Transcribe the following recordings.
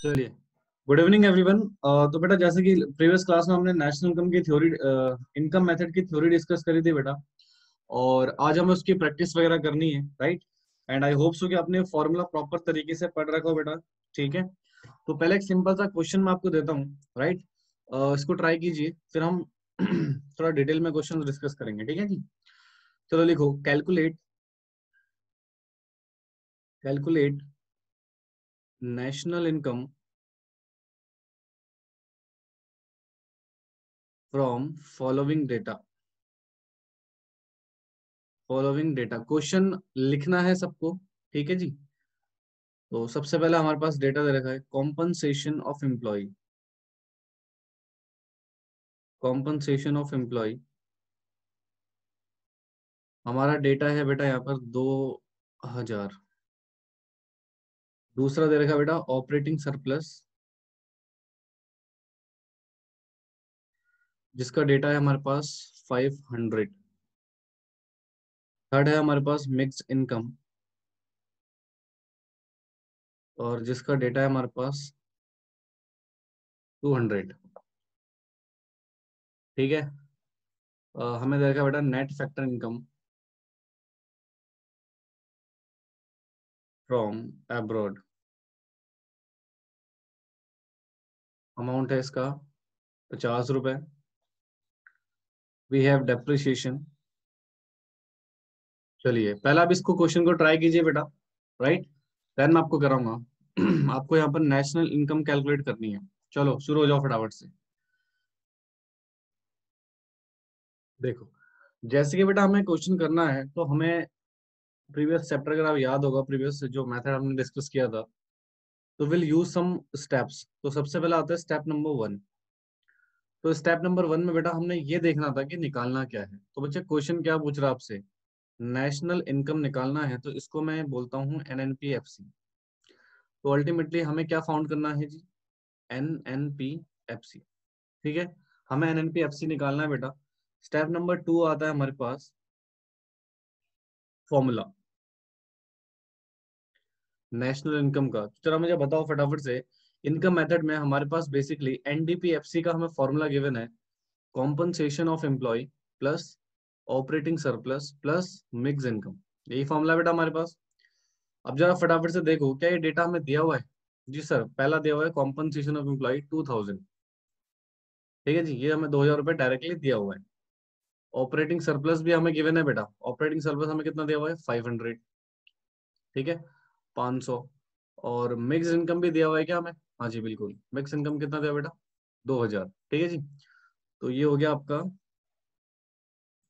चलिए, good evening everyone. तो बेटा, जैसे कि प्रीवियस क्लास में हमने नेशनल इनकम की थ्योरी, इनकम मेथड की थ्योरी डिस्कस करी थी बेटा। और आज हमें उसकी प्रैक्टिस वगैरह करनी है, right. And I hope so कि आपने फॉर्मूला प्रॉपर तरीके से पढ़ रखा हो बेटा। ठीक है, तो पहले एक सिंपल सा क्वेश्चन मैं आपको देता हूँ, राइट। इसको ट्राई कीजिए, फिर हम थोड़ा डिटेल में क्वेश्चन डिस्कस करेंगे, ठीक है जी। चलो लिखो, calculate calculate national income from following data. Following data question लिखना है सबको, ठीक है जी। तो सबसे पहले हमारे पास डेटा दे रखा है, compensation of employ. Compensation of employee हमारा डेटा है बेटा यहाँ पर 2000। दूसरा दे रखा है बेटा ऑपरेटिंग सरप्लस, जिसका डेटा है हमारे पास 500। थर्ड है हमारे पास मिक्स इनकम, और जिसका डेटा है हमारे पास 200। ठीक है। हमें दे रखा है बेटा net factor income from abroad. Amount है इसका 50 रुपए। We have depreciation. चलिए, पहला आप इसको क्वेश्चन को ट्राई कीजिए बेटा, राइट। देन मैं आपको कराऊंगा। आपको यहाँ पर नेशनल इनकम कैलकुलेट करनी है। चलो शुरू हो जाओ फटाफट से। देखो, जैसे कि बेटा हमें क्वेश्चन करना है, तो हमें प्रीवियस चैप्टर अगर आप याद होगा, प्रीवियस जो मेथड हमने डिस्कस किया था, तो विल यूज सम स्टेप्स। तो सबसे पहला आता है स्टेप नंबर 1। तो स्टेप नंबर 1 में बेटा हमने ये देखना था कि निकालना क्या है। तो बच्चे क्वेश्चन क्या पूछ रहा है आपसे, नेशनल इनकम निकालना है, तो इसको मैं बोलता हूँ NNPFC। तो अल्टीमेटली हमें क्या फाउंड करना है जी, NNPFC। ठीक है, हमें NNPFC निकालना है बेटा। स्टेप नंबर 2 आता है हमारे पास फॉर्मूला नेशनल इनकम का। तो जरा मुझे बताओ फटाफट से, इनकम मेथड में हमारे पास बेसिकली NDPFC का हमें फॉर्मूला गिवन है, compensation of employee plus operating surplus plus mix income. यही फॉर्मूला बेटा हमारे पास। अब जरा फटाफट से देखो, क्या ये डेटा हमें दिया हुआ है? जी सर, पहला दिया हुआ है कॉम्पनसेशन ऑफ एम्प्लॉय 2000। ठीक है जी, ये हमें 2000 रुपये डायरेक्टली दिया हुआ है। ऑपरेटिंग सरप्लस भी हमें गिवन है बेटा। ऑपरेटिंग सरप्लस हमें कितना दिया हुआ है? 500। ठीक है, 500। और मिक्स इनकम भी दिया हुआ है क्या हमें? हाँ जी बिल्कुल, मिक्स इनकम कितना दिया बेटा? 2000। ठीक है जी, तो ये हो गया आपका।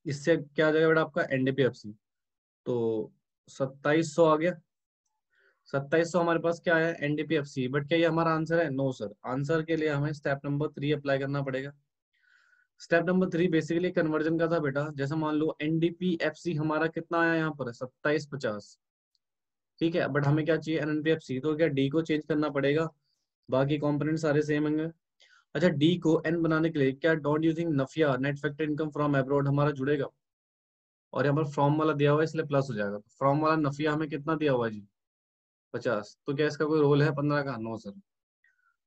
इससे क्या आ जाएगा बेटा आपका NDPFC। तो 2700 आ गया। 2700 हमारे पास क्या है? NDPFC। बट क्या ये हमारा आंसर है? No sir. आंसर के लिए हमें स्टेप नंबर 3 अप्लाई करना पड़ेगा। स्टेप नंबर 3 बेसिकली कन्वर्जन का था बेटा। जैसे मान लो NDPFC हमारा कितना आया यहाँ पर? 2750। ठीक है, बट हमें क्या चाहिए? NNPFC। तो क्या डी को चेंज करना पड़ेगा? बाकी कंपोनेंट सारे सेम होंगे। अच्छा, डी को एन बनाने के लिए क्या डोंट यू थिंक नफिया net factor income from abroad हमारा जुड़ेगा? और यहाँ पर फ्रॉम वाला दिया हुआ है इसलिए प्लस हो जाएगा। फ्रॉम वाला नफिया हमें कितना दिया हुआ है जी? 50। तो क्या इसका कोई रोल है 15 का? No sir.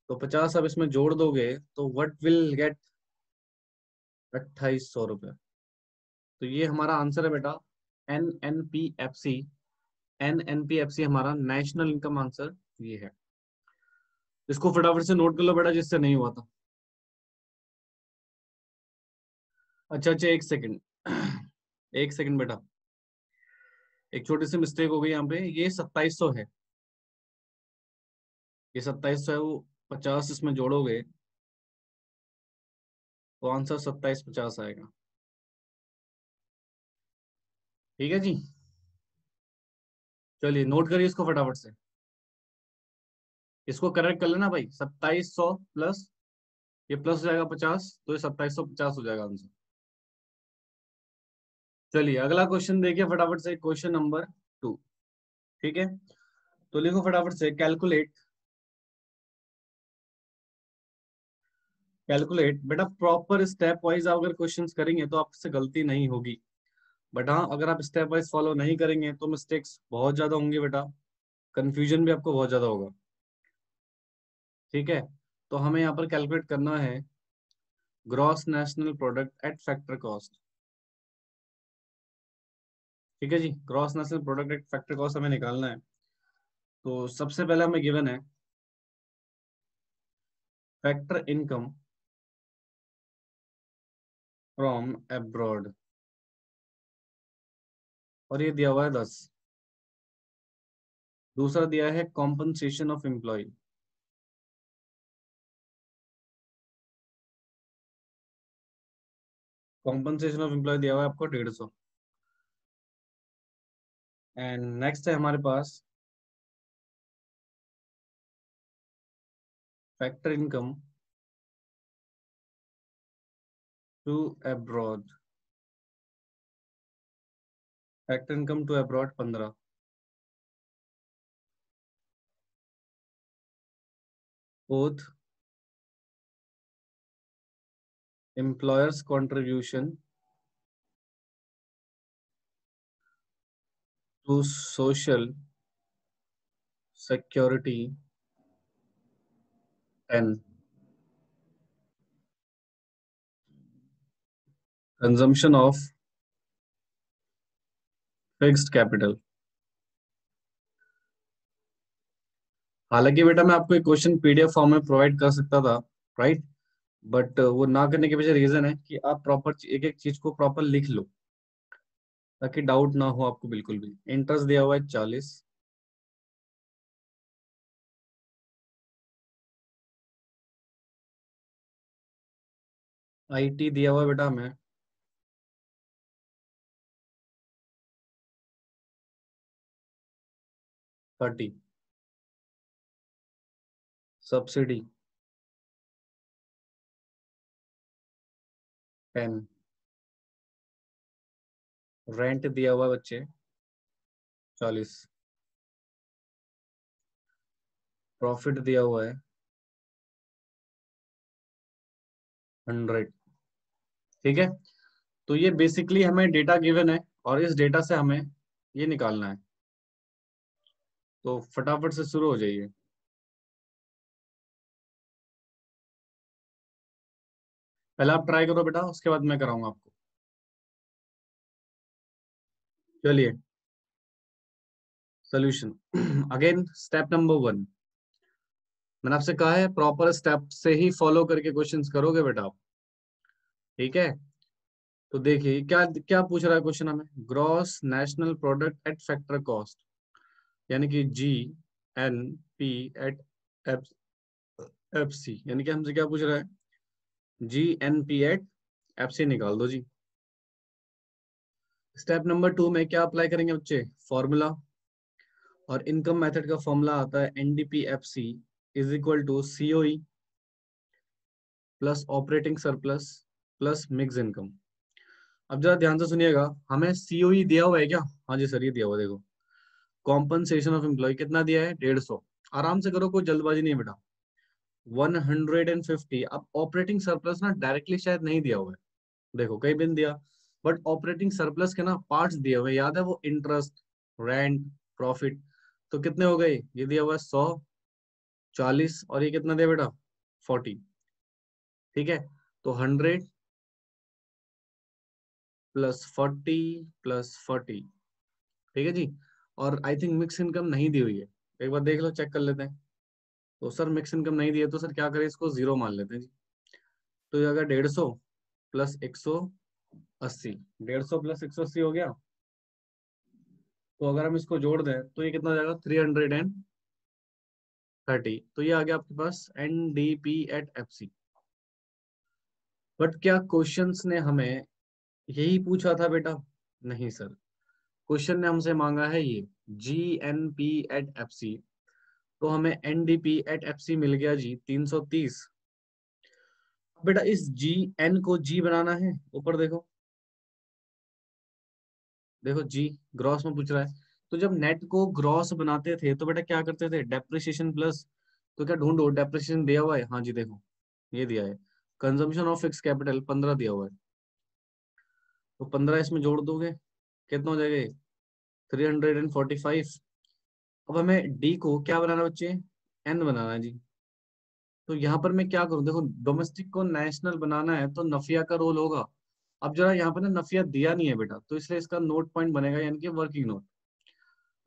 तो 50 अब इसमें जोड़ दोगे तो व्हाट विल गेट? 2800 रुपये। तो ये हमारा आंसर है बेटा, NNPFC। NNPFC हमारा नेशनल इनकम आंसर ये है। इसको फटाफट से नोट कर लो बेटा, जिससे नहीं हुआ था। अच्छा अच्छा, एक सेकंड। एक सेकंड बेटा, एक छोटी सी मिस्टेक हो गई यहाँ पे। ये 2700 है। ये 2700 है, वो 50 इसमें जोड़ोगे तो आंसर 2750 आएगा। ठीक है जी, चलिए नोट करिए इसको फटाफट से। इसको करेक्ट कर लेना भाई। 2700 प्लस ये प्लस हो जाएगा 50, तो ये 2750 हो जाएगा आंसर। चलिए अगला क्वेश्चन देखिए फटाफट से, क्वेश्चन नंबर 2। ठीक है, तो लिखो फटाफट से, कैलकुलेट कैलकुलेट बेटा प्रॉपर स्टेप वाइज आप अगर क्वेश्चंस करेंगे तो आपसे गलती नहीं होगी। बट हाँ, अगर आप स्टेप वाइज फॉलो नहीं करेंगे तो मिस्टेक्स बहुत ज्यादा होंगे बेटा। कंफ्यूजन भी आपको बहुत ज्यादा होगा। ठीक है, तो हमें यहाँ पर कैलकुलेट करना है gross national product at factor cost. ठीक है जी, gross national product at factor cost हमें निकालना है। तो सबसे पहले हमें गिवन है फैक्टर इनकम फ्रॉम अब्रॉड, और ये दिया हुआ है 10। दूसरा दिया है compensation of employ, compensation of employ दिया हुआ है आपको 150। एंड नेक्स्ट है हमारे पास factor income to abroad, factor income to abroad 15। Fourth, employers contribution to social security 10, consumption of fixed capital. हालांकि बेटा मैं आपको एक क्वेश्चन पीडीएफ फॉर्म में प्रोवाइड कर सकता था, राइट, बट वो ना करने के पीछे रीजन है कि आप प्रॉपर एक एक चीज को प्रॉपर लिख लो, ताकि डाउट ना हो आपको बिल्कुल भी। इंटरेस्ट दिया हुआ है 40, आईटी दिया हुआ है बेटा हमें 30, सब्सिडी 10, रेंट दिया हुआ है बच्चे 40, प्रॉफिट दिया हुआ है 100। ठीक है, तो ये बेसिकली हमें डेटा गिवन है, और इस डेटा से हमें ये निकालना है। तो फटाफट से शुरू हो जाइए। पहले आप ट्राई करो बेटा, उसके बाद मैं कराऊंगा आपको। चलिए, सोल्यूशन अगेन स्टेप नंबर 1। मैंने आपसे कहा है प्रॉपर स्टेप से ही फॉलो करके क्वेश्चंस करोगे बेटा आप। ठीक है, तो देखिए क्या क्या पूछ रहा है क्वेश्चन हमें, gross national product at factor cost, यानी कि G N P at F F C, यानी कि हमसे क्या पूछ रहा है, G N P at F C निकाल दो जी। स्टेप नंबर 2 में क्या अप्लाई करेंगे बच्चे, फॉर्मूला, और इनकम मेथड का फॉर्मूला आता है NDPFC is equal to COE plus operating surplus plus mix income. अब जरा ध्यान से सुनिएगा, हमें सीओई दिया हुआ है क्या, हाँ जी सर ये दिया हुआ है, देखो कॉम्पनसेशन ऑफ एम्प्लॉय कितना दिया है 150। आराम से करो, कोई जल्दबाजी नहीं है बेटा, 150। अब ऑपरेटिंग सरप्लस ना डायरेक्टली शायद नहीं दिया हुआ है, देखो कई बिन दिया, बट ऑपरेटिंग सरप्लस के ना पार्ट्स दिए हुए हैं, याद है वो इंटरेस्ट, रेंट, प्रॉफिट। तो कितने हो गए, ये दिया हुआ है 100, 40, और ये कितना दिया बेटा 40। ठीक है, तो 100 प्लस 40 प्लस 40। ठीक है जी, और आई थिंक मिक्स इनकम नहीं दी हुई है, एक बार देख लो, चेक कर लेते हैं। तो सर मिक्स इनकम नहीं दी है, तो सर क्या करें, इसको जीरो मान लेते हैं जी। तो ये अगर 150 प्लस 180, 150 प्लस 180 हो गया, तो अगर हम इसको जोड़ दें तो ये कितना हो जाएगा 330। तो ये आ गया आपके पास एनडीपी एट एफसी। बट क्या क्वेश्चंस ने हमें यही पूछा था बेटा, नहीं सर, क्वेश्चन ने हमसे मांगा है ये G N P at F C. तो हमें एनडीपी एट एफ सी मिल गया जी 330। बेटा इस जी एन को जी बनाना है, ऊपर देखो, देखो जी ग्रॉस में पूछ रहा है। तो जब नेट को ग्रॉस बनाते थे तो बेटा क्या करते थे, डेप्रिसिएशन प्लस, तो क्या ढूंढो, डेप्रिसिएशन दिया हुआ है, हाँ जी देखो ये दिया है, कंजम्पशन ऑफ फिक्स कैपिटल 15 दिया हुआ है, तो 15 इसमें जोड़ दोगे कितना हो जाएगा, 345। अब हमें डी को क्या बनाना है बच्चे, एन बनाना है जी। तो यहाँ पर मैं क्या करूँ, देखो डोमेस्टिक को नेशनल बनाना है तो नफिया का रोल होगा। अब जरा यहाँ पे ना नफिया दिया नहीं है बेटा, तो इसलिए इसका नोट पॉइंट बनेगा, यानी कि वर्किंग नोट।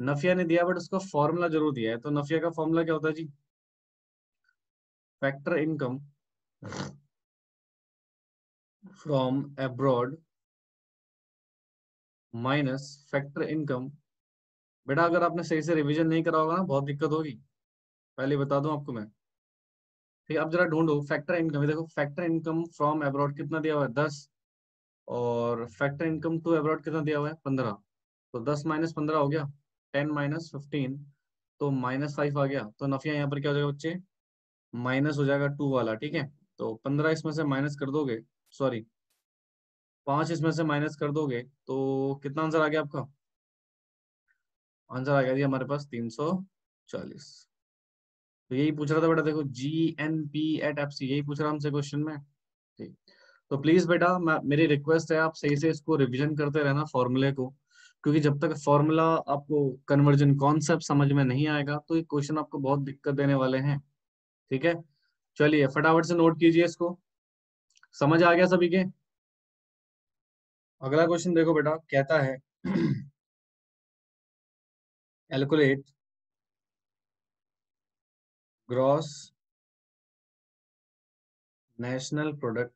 नफिया ने दिया बट उसका फॉर्मूला जरूर दिया है, तो नफिया का फॉर्मूला क्या होता है जी, factor income from abroad minus factor income. बेटा अगर आपने सही से रिवीजन नहीं करा होगा ना, बहुत दिक्कत होगी, पहले बता दूं आपको मैं। ठीक है, अब जरा ढूंढो फैक्टर इनकम। देखो फैक्टर इनकम फ्रॉम अब्रॉड कितना दिया हुआ है, 10। और फैक्टर इनकम टू अब्रॉड कितना दिया हुआ है, 15। तो 10 माइनस 15 हो गया, 10 माइनस 15, तो -5 आ गया। तो नफिया यहाँ पर क्या हो जाएगा बच्चे, माइनस हो जाएगा 2 वाला। ठीक है, तो 15 इसमें से माइनस कर दोगे, सॉरी 5 इसमें से माइनस कर दोगे, तो कितना आंसर आ गया आपका, आंसर आ गया जी हमारे पास 340। तो यही पूछ रहा था बेटा, देखो GNP@FC यही पूछ रहा हमसे क्वेश्चन में। ठीक, तो प्लीज बेटा मेरी रिक्वेस्ट है, आप सही से इसको रिवीजन करते रहना फॉर्मूले को, क्योंकि जब तक फॉर्मूला आपको कन्वर्जन कॉन्सेप्ट समझ में नहीं आएगा तो ये क्वेश्चन आपको बहुत दिक्कत देने वाले हैं। ठीक है, चलिए फटाफट से नोट कीजिए इसको। समझ आ गया सभी के। अगला क्वेश्चन देखो बेटा, कहता है calculate gross national product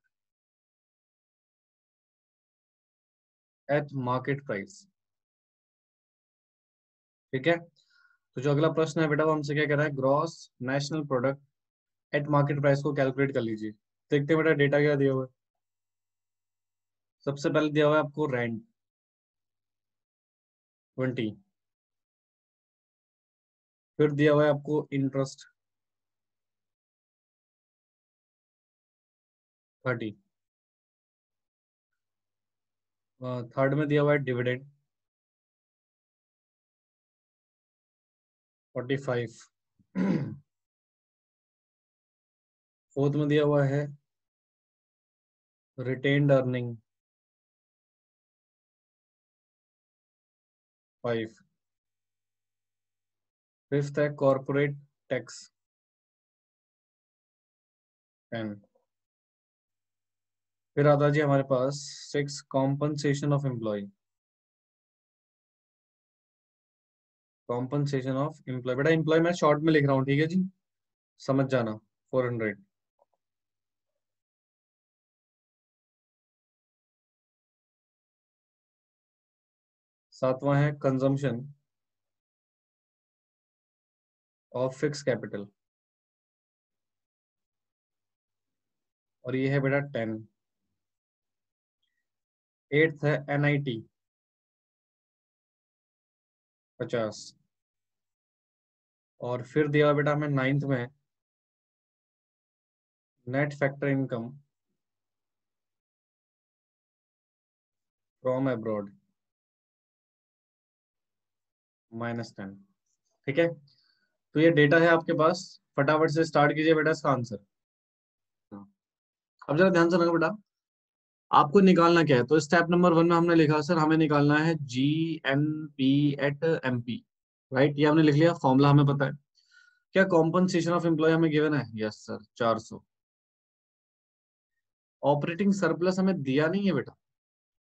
eight market price. ठीक है, तो जो अगला प्रश्न है बेटा वो हमसे क्या कह रहा है, gross national product eight market price को कैलकुलेट कर लीजिए। देखते हैं बेटा डेटा क्या दिया हुआ है। सबसे पहले दिया हुआ है आपको रेंट 20, फिर दिया हुआ है आपको इंटरेस्ट 30, थर्ड में दिया हुआ है डिविडेंड 45, फोर्थ में दिया हुआ है रिटेन्ड अर्निंग 5, फिफ्थ है कॉर्पोरेट टैक्स 10, फिर आता है जी हमारे पास 6 compensation of employ, compensation of employee. बेटा एम्प्लॉय मैं शॉर्ट में लिख रहा हूँ, ठीक है जी, समझ जाना, 400। सातवां है कंजम्पशन ऑफ फिक्स कैपिटल, और ये है बेटा 10। एट्थ है NIT 50, और फिर दिया बेटा हमें नाइन्थ में net factor income from abroad -10। ठीक है, तो ये डेटा है आपके पास, फटाफट से स्टार्ट कीजिए बेटा इसका आंसर। अब जरा ध्यान से लगा बेटा, आपको निकालना क्या है, तो स्टेप नंबर 1 में हमने लिखा सर हमें निकालना है GNP@MP, राइट, ये हमने लिख लिया, फॉर्मूला हमें पता है। क्या कॉम्पनसेशन ऑफ एम्प्लॉय हमें गिवन है, यस सर 400। ऑपरेटिंग सरप्लस हमें दिया नहीं है बेटा,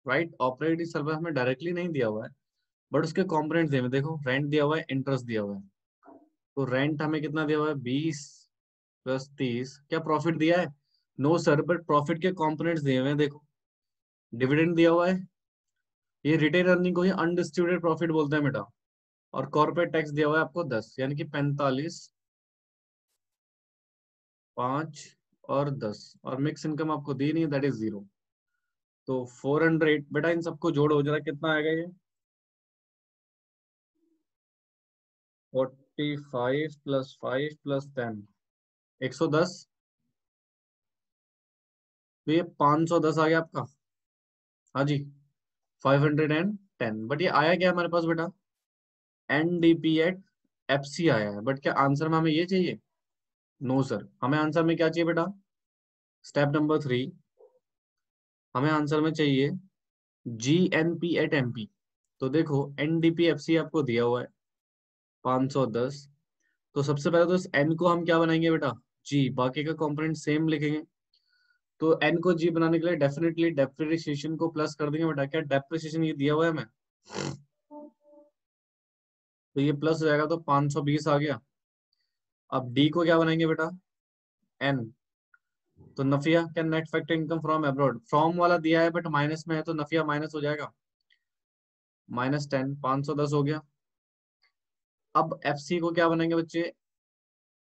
राइट, ऑपरेटिंग सरप्लस हमें डायरेक्टली नहीं दिया हुआ है, बट उसके कॉम्पोनेंट दिए हुए हैं। देखो रेंट दिया हुआ है, इंटरेस्ट दिया हुआ है, तो रेंट हमें कितना दिया हुआ है, 20 + 30। क्या प्रॉफिट दिया है, नो सर, बट प्रॉफिट के कॉम्पोनेंट्स दिए हुए हैं, देखो डिविडेंड दिया हुआ है, ये रिटेन अर्निंग को ही अनडिस्ट्रीब्यूटेड प्रॉफिट बोलते हैं बेटा, और कॉर्पोरेट टैक्स दिया हुआ है आपको 10, यानी कि 45, 5 और 10, और मिक्स इनकम आपको दी नहीं, दैट इज 0। तो 400 बेटा, इन सबको जोड़ो जरा कितना आएगा ये, 45 + 5 + 10, 110। तो ये 510 आ गया आपका, हाँ जी, 510। बट ये आया क्या हमारे पास बेटा, NDP@FC आया है, बट क्या आंसर में हमें ये चाहिए, नो सर, हमें आंसर में क्या चाहिए बेटा, स्टेप नंबर 3, हमें आंसर में चाहिए GNP@MP। तो देखो NDP/FC आपको दिया हुआ है 510, तो सबसे पहले तो इस N को हम क्या बनाएंगे बेटा, जी, बाकी का कंपोनेंट सेम लिखेंगे। तो एन को जी बनाने के लिए डेफिनेटली डेप्रिसिएशन को प्लस कर देंगे बेटा। क्या डेप्रिसिएशन ये दिया हुआ है हमें, तो ये प्लस हो जाएगा, तो 520 आ गया। अब डी को क्या बनाएंगे बेटा, एन। तो नफिया क्या, net factor income from abroad, from वाला दिया है बट माइनस में है, तो नफिया माइनस हो जाएगा, -10, 510 हो गया। अब एफ सी को क्या बनाएंगे बच्चे,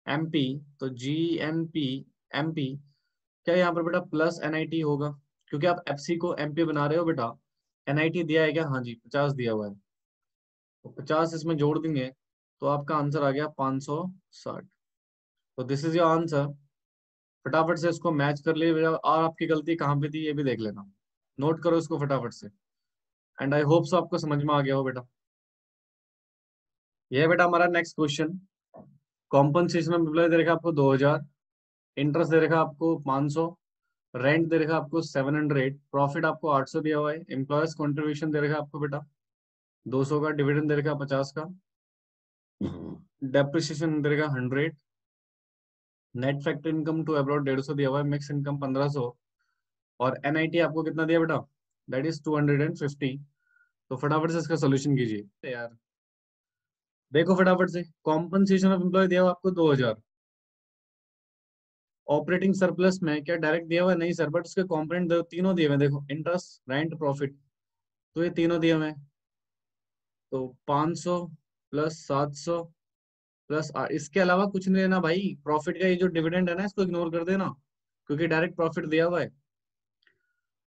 एमपी। तो जी एन पी एमपी, क्या यहाँ पर बेटा प्लस एनआईटी होगा, क्योंकि आप एफसी को एमपी बना रहे हो बेटा। एनआईटी दिया है क्या, हाँ जी 50 दिया हुआ है, तो 50 इसमें जोड़ देंगे, तो आपका आंसर आ गया 560। तो दिस इज योर आंसर। फटाफट से इसको मैच कर लिए बेटा, और आपकी गलती कहाँ पे थी ये भी देख लेना, नोट करो इसको फटाफट से। एंड आई होप सो आपको समझ में आ गया हो बेटा। ये है बेटा हमारा next question. Compensation of employ दे रखा है आपको 2000, इंटरेस्ट दे रखा है आपको 500, रेंट दे रखा है आपको 700, प्रॉफिट आपको 800 दिया हुआ है, एम्प्लॉयज कंट्रीब्यूशन दे रखा है आपको बेटा 200 का, डिविडेंड दे रखा है 50 का, डेप्रिसिएशन दे रखा है 100, net factor income to abroad 150 दिया हुआ है, मिक्स इनकम 1500, और एनआईटी आपको कितना दिया बेटा, दैट इज 250। तो फटाफट से इसका सोल्यूशन कीजिए यार। देखो फटाफट से, कॉम्पनसेशन ऑफ एम्प्लॉय दिया हुआ आपको 2000, ऑपरेटिंग सरप्लस में क्या डायरेक्ट दिया हुआ है, नहीं सर, बट उसके कॉम्पोनेंट तीनों दिए हुए हैं, देखो इंटरेस्ट रेंट प्रॉफिट, तो ये तीनों दिए हुए हैं। तो 500 प्लस 700 प्लस इसके अलावा कुछ नहीं लेना भाई, प्रॉफिट का ये जो डिविडेंड है ना इसको इग्नोर कर देना, क्योंकि डायरेक्ट प्रॉफिट दिया हुआ है।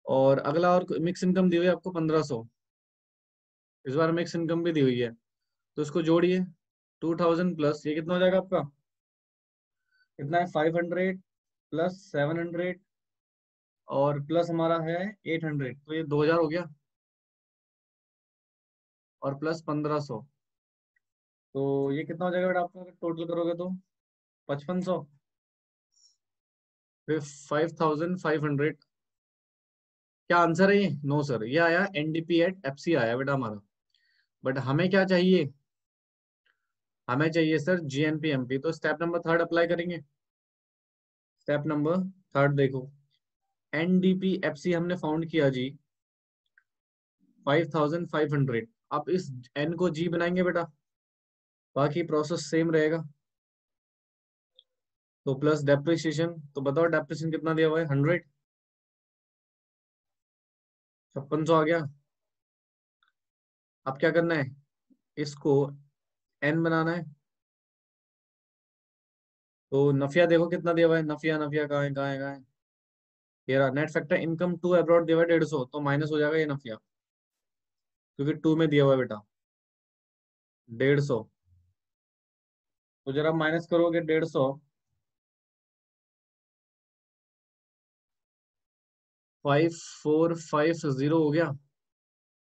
और अगला और मिक्स इनकम दी हुई है आपको 1500, इस बार मिक्स इनकम भी दी हुई है, तो इसको जोड़िए 2000 प्लस ये कितना हो जाएगा आपका, कितना है 500 प्लस 700 और प्लस हमारा है 800, तो ये 2000 हो गया, और प्लस 1500, तो ये कितना हो जाएगा बेटा आपका, टोटल करोगे तो 5500, फिर 5500। क्या आंसर है ये, नो सर, ये आया एनडीपी एट एफसी आया बेटा हमारा। बट हमें क्या चाहिए, हमें चाहिए सर जीएनपी एमपी, तो स्टेप नंबर थर्ड अप्लाई करेंगे। स्टेप नंबर थर्ड देखो, एनडीपी एफसी हमने फाउंड किया जी 5500। अब इस एन को जी बनाएंगे बेटा, बाकी प्रोसेस सेम रहेगा। तो प्लस डेप्रिसिएशन, तो बताओ डेप्रिसिएशन कितना दिया हुआ है, 100, 5600 आ गया। अब क्या करना है, इसको एन बनाना है। तो नफिया देखो कितना दिया हुआ है, नफिया नफिया कहाँ है कहाँ है कहाँ है, ये रहा, net factor income to abroad दिया हुआ है 150, तो माइनस हो जाएगा ये नफिया, क्योंकि टू में दिया हुआ है बेटा 150। तो जरा माइनस करोगे 150, 5450 हो गया।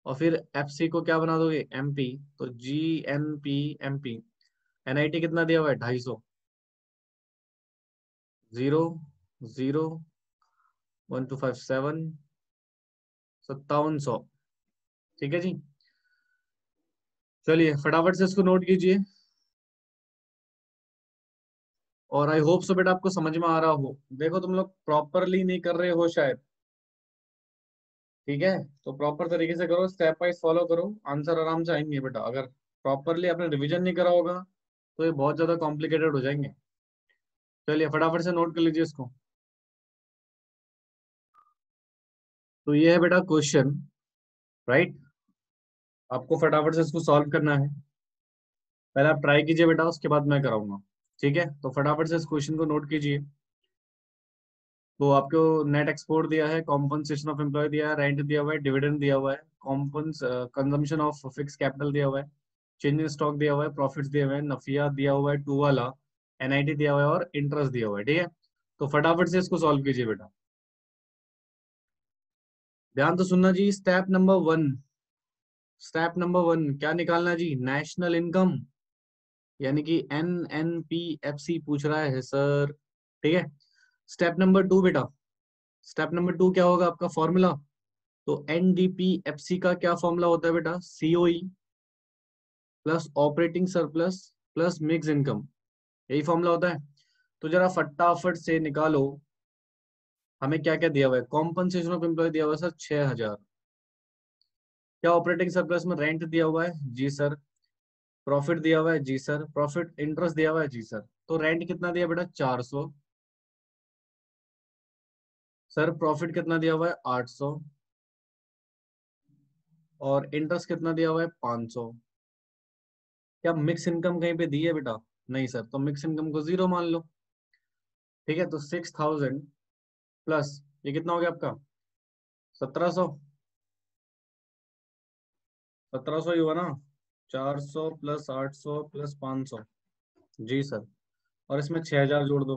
और फिर एफसी को क्या बना दोगे, एमपी। तो जी एन पी एमपी, एनआईटी कितना दिया हुआ है 250, 0 0 1257, 5700। ठीक है जी, चलिए फटाफट से इसको नोट कीजिए। और आई होप सो बेटा आपको समझ में आ रहा हो। देखो तुम लोग प्रॉपरली नहीं कर रहे हो शायद, ठीक है, तो प्रॉपर तरीके से करो, स्टेप वाइज फॉलो करो, आंसर आराम से आएंगे बेटा। अगर प्रॉपरली आपने रिवीजन नहीं करा होगा तो ये बहुत ज्यादा कॉम्प्लिकेटेड हो जाएंगे। चलिए फटाफट से नोट कर लीजिए इसको। तो ये है बेटा क्वेश्चन, राइट। आपको फटाफट से इसको सॉल्व करना है, पहले आप ट्राई कीजिए बेटा, उसके बाद मैं कराऊंगा। ठीक है, तो फटाफट से इस क्वेश्चन को नोट कीजिए। तो आपको नेट एक्सपोर्ट दिया है, कॉम्पनसेशन ऑफ एम्प्लॉय दिया है, रेंट दिया हुआ है, डिविडेंड दिया हुआ है, कॉम्पन्स कंजम्पशन ऑफ फिक्स कैपिटल दिया हुआ है, चेंज इन स्टॉक दिया हुआ है, प्रॉफिट्स दिए हुए हैं, नफिया दिया हुआ है टू वाला, एनआईटी दिया हुआ है, और इंटरेस्ट दिया हुआ है। ठीक है, तो फटाफट से इसको सॉल्व कीजिए बेटा। ध्यान तो सुनना जी, step number one, step number one क्या निकालना है जी, नेशनल इनकम, यानी कि N N P F C पूछ रहा है सर। ठीक है, स्टेप नंबर टू बेटा, स्टेप नंबर टू क्या होगा आपका फॉर्मूला, तो एनडीपीएफसी का क्या फॉर्मूला होता है बेटा, COE plus operating surplus plus mix income, यही फॉर्मूला होता है। तो जरा फटाफट से निकालो, हमें क्या क्या दिया हुआ है। कॉम्पनसेशन ऑफ एम्प्लॉय दिया हुआ है सर 6000। क्या ऑपरेटिंग सरप्लस में रेंट दिया हुआ है? जी सर। प्रॉफिट दिया हुआ है? जी सर। प्रॉफिट इंटरेस्ट दिया हुआ है? जी सर। तो रेंट कितना दिया बेटा? 400। सर प्रॉफिट कितना दिया हुआ है? 800। और इंटरेस्ट कितना दिया हुआ है? 500। क्या मिक्स इनकम कहीं पे दी है बेटा? नहीं सर, तो मिक्स इनकम को जीरो मान लो। ठीक है, तो 6000 प्लस ये कितना हो गया आपका? 1700। 1700 ही हुआ ना? 400 प्लस 800 प्लस 500। जी सर। और इसमें 6000 जोड़ दो,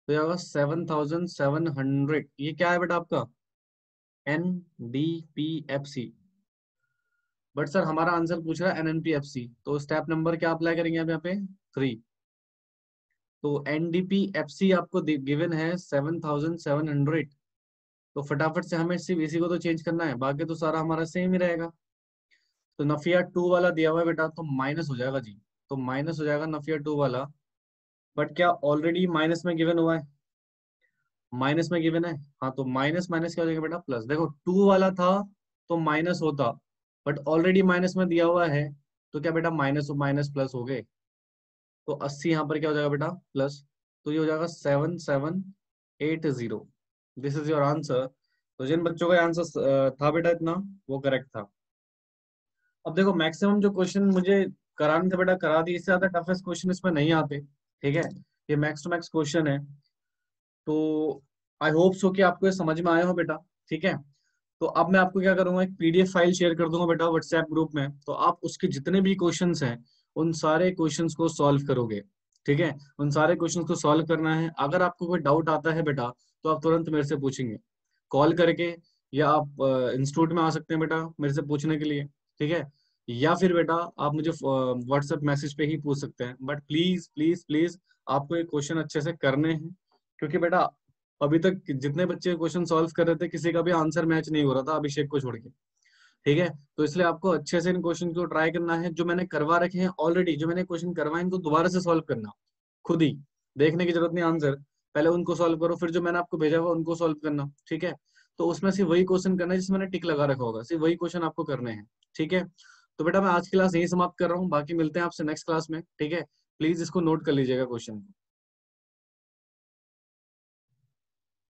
तो ये होगा 7700। ये क्या है बेटा आपका? NDPFC। बट सर हमारा आंसर पूछ रहा है NNPFC, तो स्टेप नंबर क्या अप्लाई करेंगे आप यहाँ पे? 3। तो NDPFC आपको गिवन है 7700। तो फटाफट से हमें सिर्फ इसी को तो चेंज करना है, बाकी तो सारा हमारा सेम ही रहेगा। तो नफिया 2 वाला दिया हुआ है बेटा, तो माइनस हो जाएगा जी। तो माइनस हो जाएगा नफिया 2 वाला। बट क्या ऑलरेडी माइनस में गिवन हुआ है? माइनस में गिवन है। हाँ, तो माइनस माइनस क्या हो जाएगा बेटा? प्लस। देखो 2 वाला था तो माइनस होता, बट ऑलरेडी माइनस में दिया हुआ है, तो क्या बेटा माइनस माइनस प्लस हो गए। तो 80 यहाँ पर क्या हो जाएगा बेटा? प्लस। तो ये हो जाएगा 7780। This is your answer. तो जिन बच्चों का आंसर था बेटा इतना, वो करेक्ट था। अब देखो मैक्सिमम जो क्वेश्चन मुझे कराने थे बेटा करा दिए, इससे ज्यादा टफेस्ट क्वेश्चन इसमें नहीं आते। ठीक है, ये मैक्स टू मैक्स क्वेश्चन है। तो आई होप सो कि आपको ये समझ में आया हो बेटा। ठीक है, तो अब मैं आपको क्या करूंगा, एक PDF फाइल शेयर कर दूंगा बेटा व्हाट्सएप ग्रुप में, तो आप उसके जितने भी क्वेश्चंस हैं उन सारे क्वेश्चंस को सॉल्व करोगे। ठीक है, उन सारे क्वेश्चंस को सॉल्व करना है। अगर आपको कोई डाउट आता है बेटा, तो आप तुरंत मेरे से पूछेंगे कॉल करके, या आप इंस्टीट्यूट में आ सकते हैं बेटा मेरे से पूछने के लिए। ठीक है, या फिर बेटा आप मुझे व्हाट्सएप मैसेज पे ही पूछ सकते हैं। बट प्लीज प्लीज प्लीज, आपको ये क्वेश्चन अच्छे से करने हैं, क्योंकि बेटा अभी तक जितने बच्चे क्वेश्चन सॉल्व कर रहे थे किसी का भी आंसर मैच नहीं हो रहा था, अभिषेक को छोड़ के। ठीक है, तो इसलिए आपको अच्छे से इन क्वेश्चन को ट्राई करना है। जो मैंने करवा रखे हैं ऑलरेडी, जो मैंने क्वेश्चन करवाए इनको दोबारा से सॉल्व करना, खुद ही देखने की जरूरत नहीं आंसर। पहले उनको सॉल्व करो, फिर जो मैंने आपको भेजा हुआ उनको सॉल्व करना। ठीक है, तो उसमें सिर्फ वही क्वेश्चन करना है जिसमें मैंने टिक लगा रखा होगा, सिर्फ वही क्वेश्चन आपको करने हैं। ठीक है, तो बेटा मैं आज की क्लास यही समाप्त कर रहा हूँ, बाकी मिलते हैं आपसे नेक्स्ट क्लास में। ठीक है, प्लीज इसको नोट कर लीजिएगा क्वेश्चन।